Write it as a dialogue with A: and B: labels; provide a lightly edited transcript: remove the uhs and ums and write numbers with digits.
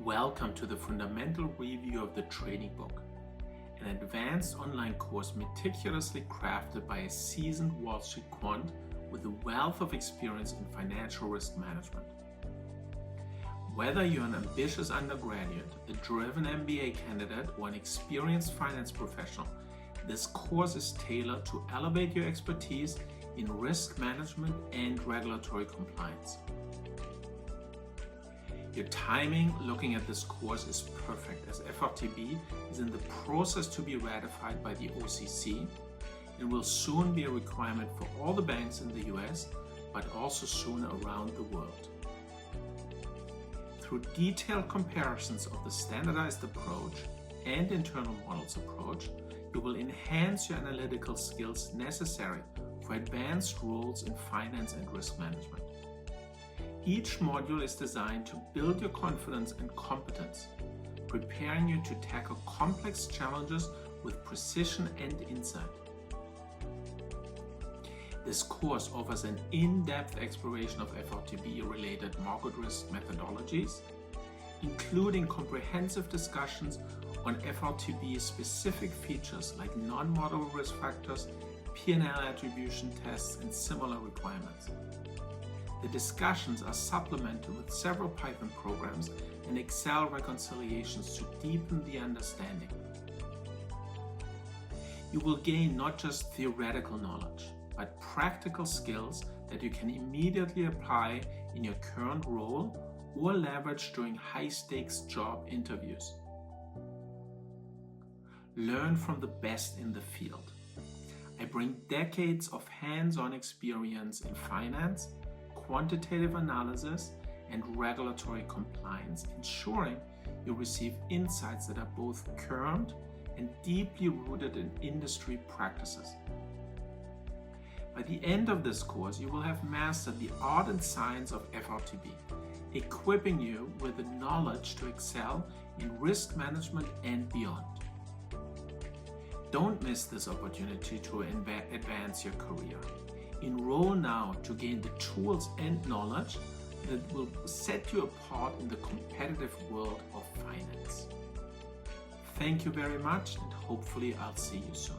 A: Welcome to the fundamental review of the trading book, an advanced online course meticulously crafted by a seasoned Wall Street quant with a wealth of experience in financial risk management. Whether you're an ambitious undergraduate, a driven MBA candidate, or an experienced finance professional, this course is tailored to elevate your expertise in risk management and regulatory compliance. Your timing looking at this course is perfect, as FRTB is in the process to be ratified by the OCC and will soon be a requirement for all the banks in the US, but also soon around the world. Through detailed comparisons of the standardized approach and internal models approach, you will enhance your analytical skills necessary for advanced roles in finance and risk management. Each module is designed to build your confidence and competence, preparing you to tackle complex challenges with precision and insight. This course offers an in-depth exploration of FRTB-related market risk methodologies, including comprehensive discussions on FRTB-specific features like non-modellable risk factors, P&L attribution tests, and similar requirements. The discussions are supplemented with several Python programs and Excel reconciliations to deepen the understanding. You will gain not just theoretical knowledge, but practical skills that you can immediately apply in your current role or leverage during high-stakes job interviews. Learn from the best in the field. I bring decades of hands-on experience in finance, quantitative analysis, and regulatory compliance, ensuring you receive insights that are both current and deeply rooted in industry practices. By the end of this course, you will have mastered the art and science of FRTB, equipping you with the knowledge to excel in risk management and beyond. Don't miss this opportunity to advance your career. Enroll now to gain the tools and knowledge that will set you apart in the competitive world of finance. Thank you very much, and hopefully I'll see you soon.